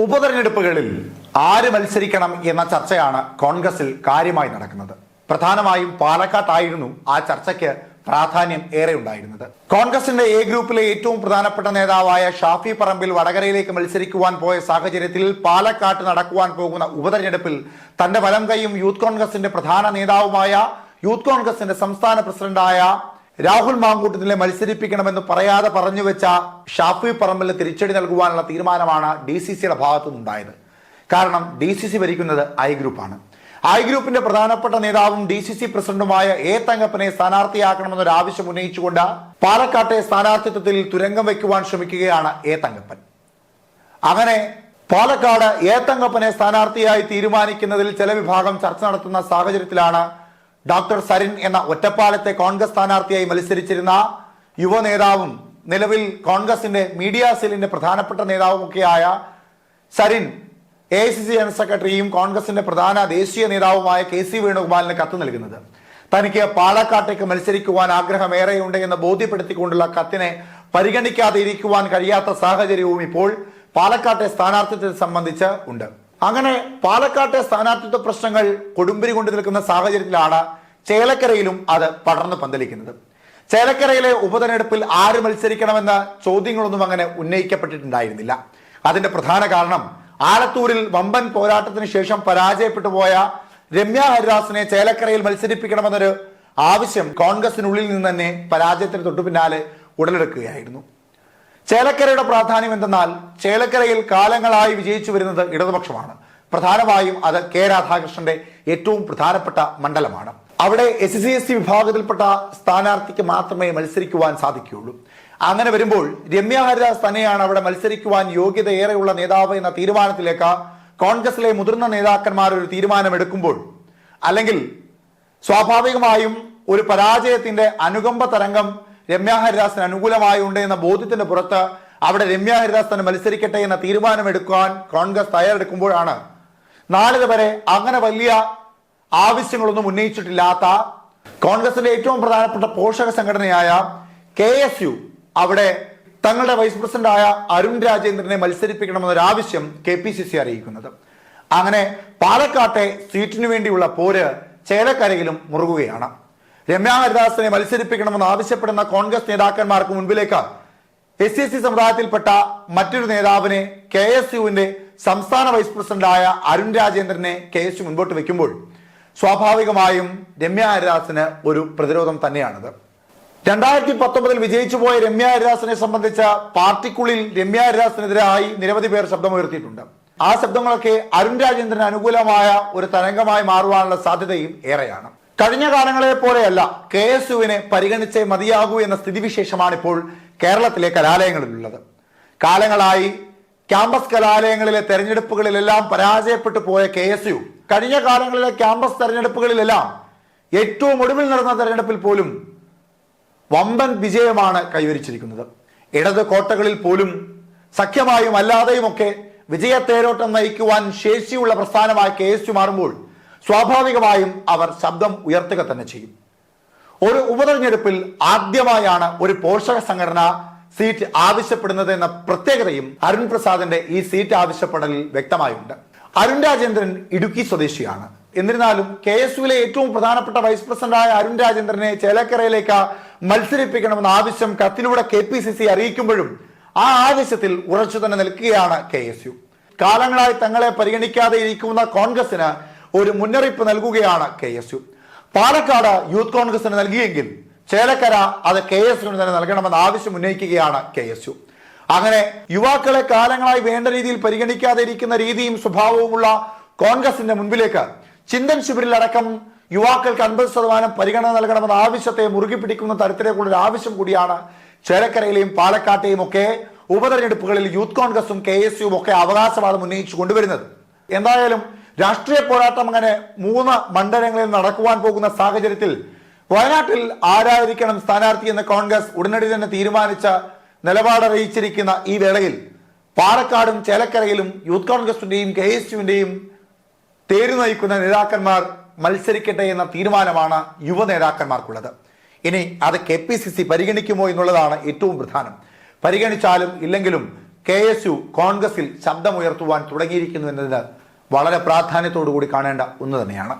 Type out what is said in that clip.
ഉപതെരഞ്ഞെടുപ്പുകളിൽ ആര് മത്സരിക്കണം എന്ന ചർച്ചയാണ് കോൺഗ്രസിൽ കാര്യമായി നടക്കുന്നത്. പ്രധാനമായും പാലക്കാട്ടായിരുന്നു ആ ചർച്ചയ്ക്ക് പ്രാധാന്യം ഏറെ ഉണ്ടായിരുന്നത്. കോൺഗ്രസിന്റെ എ ഗ്രൂപ്പിലെ ഏറ്റവും പ്രധാനപ്പെട്ട നേതാവായ ഷാഫി പറമ്പിൽ വടകരയിലേക്ക് മത്സരിക്കുവാൻ പോയ സാഹചര്യത്തിൽ പാലക്കാട്ട് നടക്കുവാൻ പോകുന്ന ഉപതെരഞ്ഞെടുപ്പിൽ തന്റെ വലം കൈയും യൂത്ത് കോൺഗ്രസിന്റെ പ്രധാന നേതാവുമായ യൂത്ത് കോൺഗ്രസിന്റെ സംസ്ഥാന പ്രസിഡന്റായ രാഹുൽ മാങ്കൂട്ടത്തിലെ മത്സരിപ്പിക്കണമെന്ന് പറയാതെ പറഞ്ഞു വെച്ച ഷാഫി പറമ്പിൽ തിരിച്ചടി നൽകുവാനുള്ള തീരുമാനമാണ് DCCയുടെ ഭാഗത്തു നിന്നുണ്ടായത്. കാരണം DCC ഭരിക്കുന്നത് ഐ ഗ്രൂപ്പാണ്. ഐ ഗ്രൂപ്പിന്റെ പ്രധാനപ്പെട്ട നേതാവും DCC പ്രസിഡന്റുമായ എ തങ്കപ്പനെ സ്ഥാനാർത്ഥിയാക്കണമെന്നൊരു ആവശ്യം ഉന്നയിച്ചുകൊണ്ട് പാലക്കാട്ടെ സ്ഥാനാർത്ഥിത്വത്തിൽ തുരങ്കം വയ്ക്കുവാൻ ശ്രമിക്കുകയാണ് എ തങ്കപ്പൻ. അങ്ങനെ പാലക്കാട് എ തങ്കപ്പനെ സ്ഥാനാർത്ഥിയായി തീരുമാനിക്കുന്നതിൽ ചില വിഭാഗം ചർച്ച നടത്തുന്ന സാഹചര്യത്തിലാണ് ഡോക്ടർ സരിൻ എന്ന ഒറ്റപ്പാലത്തെ കോൺഗ്രസ് സ്ഥാനാർത്ഥിയായി മത്സരിച്ചിരുന്ന യുവ നേതാവും നിലവിൽ കോൺഗ്രസിന്റെ മീഡിയ സെല്ലിന്റെ പ്രധാനപ്പെട്ട നേതാവുമൊക്കെയായ സരിൻ AICC ജനറൽ സെക്രട്ടറിയും കോൺഗ്രസിന്റെ പ്രധാന ദേശീയ നേതാവുമായ KC വേണുഗോപാലിന് കത്ത് നൽകുന്നത്. തനിക്ക് പാലക്കാട്ടേക്ക് മത്സരിക്കുവാൻ ആഗ്രഹമേറെയുണ്ട് എന്ന് ബോധ്യപ്പെടുത്തിക്കൊണ്ടുള്ള കത്തിനെ പരിഗണിക്കാതെ ഇരിക്കുവാൻ കഴിയാത്ത സാഹചര്യവും ഇപ്പോൾ പാലക്കാട്ടെ സ്ഥാനാർത്ഥിത്വത്തെ സംബന്ധിച്ച് ഉണ്ട്. അങ്ങനെ പാലക്കാട്ടെ സ്ഥാനാർത്ഥിത്വ പ്രശ്നങ്ങൾ കൊടുമ്പിരി കൊണ്ടു നിൽക്കുന്ന സാഹചര്യത്തിലാണ് ചേലക്കരയിലും അത് പടർന്നു പന്തലിക്കുന്നത്. ചേലക്കരയിലെ ഉപതെരഞ്ഞെടുപ്പിൽ ആര് മത്സരിക്കണമെന്ന ചോദ്യങ്ങളൊന്നും അങ്ങനെ ഉന്നയിക്കപ്പെട്ടിട്ടുണ്ടായിരുന്നില്ല. അതിന്റെ പ്രധാന കാരണം ആലത്തൂരിൽ വമ്പൻ പോരാട്ടത്തിന് ശേഷം പരാജയപ്പെട്ടു പോയ രമ്യ ഹരിദാസിനെ ചേലക്കരയിൽ മത്സരിപ്പിക്കണമെന്നൊരു ആവശ്യം കോൺഗ്രസിനുള്ളിൽ നിന്ന് തന്നെ പരാജയത്തിന് തൊട്ടു പിന്നാലെ ഉടലെടുക്കുകയായിരുന്നു. ചേലക്കരയുടെ പ്രാധാന്യം എന്തെന്നാൽ ചേലക്കരയിൽ കാലങ്ങളായി വിജയിച്ചു വരുന്നത് ഇടതുപക്ഷമാണ്. പ്രധാനമായും അത് K രാധാകൃഷ്ണന്റെ ഏറ്റവും പ്രധാനപ്പെട്ട മണ്ഡലമാണ്. അവിടെ SC/ST വിഭാഗത്തിൽപ്പെട്ട സ്ഥാനാർത്ഥിക്ക് മാത്രമേ മത്സരിക്കുവാൻ സാധിക്കുകയുള്ളൂ. അങ്ങനെ വരുമ്പോൾ രമ്യ ഹരിദാസ് തന്നെയാണ് അവിടെ മത്സരിക്കുവാൻ യോഗ്യതയേറെയുള്ള നേതാവ് എന്ന തീരുമാനത്തിലേക്ക് കോൺഗ്രസിലെ മുതിർന്ന നേതാക്കന്മാർ ഒരു തീരുമാനമെടുക്കുമ്പോൾ, അല്ലെങ്കിൽ സ്വാഭാവികമായും ഒരു പരാജയത്തിന്റെ അനുകമ്പ തരംഗം രമ്യ ഹരിദാസിന് അനുകൂലമായി ഉണ്ട് എന്ന ബോധ്യത്തിന്റെ പുറത്ത് അവിടെ രമ്യ ഹരിദാസ് തന്നെ മത്സരിക്കട്ടെ എന്ന തീരുമാനമെടുക്കാൻ കോൺഗ്രസ് തയ്യാറെടുക്കുമ്പോഴാണ് നാളിതുവരെ അങ്ങനെ വലിയ ആവശ്യങ്ങളൊന്നും ഉന്നയിച്ചിട്ടില്ലാത്ത കോൺഗ്രസിന്റെ ഏറ്റവും പ്രധാനപ്പെട്ട പോഷക സംഘടനയായ KSU അവിടെ തങ്ങളുടെ വൈസ് പ്രസിഡന്റായ അരുൺ രാജേന്ദ്രനെ മത്സരിപ്പിക്കണമെന്നൊരു ആവശ്യം KPCC അറിയിക്കുന്നത്. അങ്ങനെ പാലക്കാട്ടെ സീറ്റിനു വേണ്ടിയുള്ള പോര് ചേലക്കരയിലും മുറുകുകയാണ്. രമ്യ ഹരിദാസിനെ മത്സരിപ്പിക്കണമെന്ന് ആവശ്യപ്പെടുന്ന കോൺഗ്രസ് നേതാക്കന്മാർക്ക് മുൻപിലേക്ക് SC/ST സമുദായത്തിൽപ്പെട്ട മറ്റൊരു നേതാവിനെ KSUവിന്റെ സംസ്ഥാന വൈസ് പ്രസിഡന്റായ അരുൺ രാജേന്ദ്രനെ KSU മുൻപോട്ട് വെക്കുമ്പോൾ സ്വാഭാവികമായും രമ്യ ഹരിദാസിന് ഒരു പ്രതിരോധം തന്നെയാണത്. 2019 വിജയിച്ചു പോയ രമ്യ ഹരിദാസിനെ സംബന്ധിച്ച പാർട്ടിക്കുള്ളിൽ രമ്യ ഹരിദാസിനെതിരായി നിരവധി പേർ ശബ്ദമുയർത്തിയിട്ടുണ്ട്. ആ ശബ്ദങ്ങളൊക്കെ അരുൺ രാജേന്ദ്രന് അനുകൂലമായ ഒരു തരംഗമായി മാറുവാനുള്ള സാധ്യതയും ഏറെയാണ്. കഴിഞ്ഞ കാലങ്ങളെ പോലെയല്ല KSUവിനെ പരിഗണിച്ചേ മതിയാകൂ എന്ന സ്ഥിതിവിശേഷമാണ് ഇപ്പോൾ കേരളത്തിലെ കലാലയങ്ങളിലുള്ളത്. കാലങ്ങളായി ക്യാമ്പസ് കലാലയങ്ങളിലെ തെരഞ്ഞെടുപ്പുകളിലെല്ലാം പരാജയപ്പെട്ടു പോയ KSU കഴിഞ്ഞ കാലങ്ങളിലെ ക്യാമ്പസ് തെരഞ്ഞെടുപ്പുകളിലെല്ലാം ഏറ്റവും ഒടുവിൽ നടന്ന തെരഞ്ഞെടുപ്പിൽ പോലും വമ്പൻ വിജയമാണ് കൈവരിച്ചിരിക്കുന്നത്. ഇടത് കോട്ടകളിൽ പോലും സഖ്യമായും അല്ലാതെയുമൊക്കെ വിജയത്തേരോട്ടം നയിക്കുവാൻ ശേഷിയുള്ള പ്രസ്ഥാനമായി KSU മാറുമ്പോൾ സ്വാഭാവികമായും അവർ ശബ്ദം ഉയർത്തുക തന്നെ ചെയ്യും. ഒരു ഉപതെരഞ്ഞെടുപ്പിൽ ആദ്യമായാണ് ഒരു പോഷക സംഘടന സീറ്റ് ആവശ്യപ്പെടുന്നത് എന്ന പ്രത്യേകതയും അരുൺ പ്രസാദിന്റെ ഈ സീറ്റ് ആവശ്യപ്പെടലിൽ വ്യക്തമായുണ്ട്. അരുൺ രാജേന്ദ്രൻ ഇടുക്കി സ്വദേശിയാണ്. എന്നിരുന്നാലും KSUവിലെ ഏറ്റവും പ്രധാനപ്പെട്ട വൈസ് പ്രസിഡന്റായ അരുൺ രാജേന്ദ്രനെ ചേലക്കരയിലേക്ക് മത്സരിപ്പിക്കണമെന്ന ആവശ്യം കത്തിലൂടെ KPCC അറിയിക്കുമ്പോഴും ആ ആവശ്യത്തിൽ ഉറച്ചു തന്നെ നിൽക്കുകയാണ് KSU. കാലങ്ങളായി തങ്ങളെ പരിഗണിക്കാതെ ഇരിക്കുന്ന കോൺഗ്രസിന് ഒരു മുന്നറിയിപ്പ് നൽകുകയാണ് KSU. പാലക്കാട് യൂത്ത് കോൺഗ്രസിന് നൽകിയെങ്കിൽ ചേലക്കര അത് KSUവിന് തന്നെ നൽകണമെന്ന ആവശ്യം ഉന്നയിക്കുകയാണ് KSU. അങ്ങനെ യുവാക്കളെ കാലങ്ങളായി വേണ്ട രീതിയിൽ പരിഗണിക്കാതെ ഇരിക്കുന്ന രീതിയും സ്വഭാവവുമുള്ള കോൺഗ്രസിന്റെ മുൻപിലേക്ക് ചിന്തൻ ശിബിരിലടക്കം യുവാക്കൾക്ക് 50% പരിഗണന നൽകണമെന്ന ആവശ്യത്തെ മുറുകി പിടിക്കുന്ന തരത്തിലേക്കുള്ള ഒരു ആവശ്യം കൂടിയാണ് ചേലക്കരയിലെയും പാലക്കാട്ടെയും ഒക്കെ ഉപതെരഞ്ഞെടുപ്പുകളിൽ യൂത്ത് കോൺഗ്രസും KSUവും ഒക്കെ അവകാശവാദം ഉന്നയിച്ചു കൊണ്ടുവരുന്നത്. എന്തായാലും രാഷ്ട്രീയ പോരാട്ടം അങ്ങനെ 3 മണ്ഡലങ്ങളിൽ നടക്കുവാൻ പോകുന്ന സാഹചര്യത്തിൽ വയനാട്ടിൽ ആരായിരിക്കണം സ്ഥാനാർത്ഥി എന്ന് കോൺഗ്രസ് ഉടനടി തന്നെ തീരുമാനിച്ച നിലപാടറിയിച്ചിരിക്കുന്ന ഈ വേളയിൽ പാലക്കാടും ചേലക്കരയിലും യൂത്ത് കോൺഗ്രസിന്റെയും KSUവിന്റെയും തേരു നയിക്കുന്ന നേതാക്കന്മാർ മത്സരിക്കട്ടെ എന്ന തീരുമാനമാണ് യുവ നേതാക്കന്മാർക്കുള്ളത്. ഇനി അത് KPCC പരിഗണിക്കുമോ എന്നുള്ളതാണ് ഏറ്റവും പ്രധാനം. പരിഗണിച്ചാലും ഇല്ലെങ്കിലും KSU കോൺഗ്രസിൽ ശബ്ദമുയർത്തുവാൻ തുടങ്ങിയിരിക്കുന്നു എന്നതിന് വളരെ പ്രാധാന്യത്തോടു കൂടി കാണേണ്ട ഒന്ന് തന്നെയാണ്.